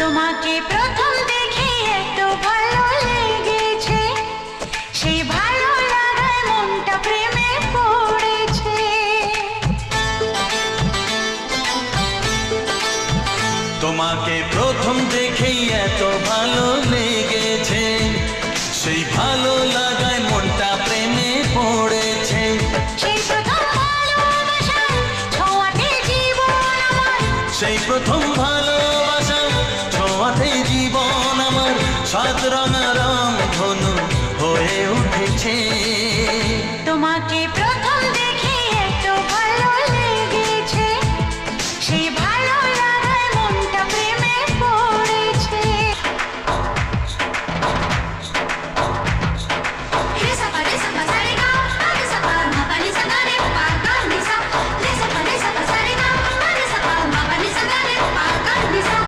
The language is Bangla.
তোমাকে প্রথম দেখে এত ভালো লেগেছে, সেই ভালো লাগায় মনটা প্রেমে পড়েছে। তোমাকে প্রথম দেখেই এত ভালো লেগেছে, সেই ভালো লাগায় মনটা প্রেমে পড়েছে। সেই প্রথম ভালোবাসার ছোঁয়াতে জীবন আমার, সেই প্রথম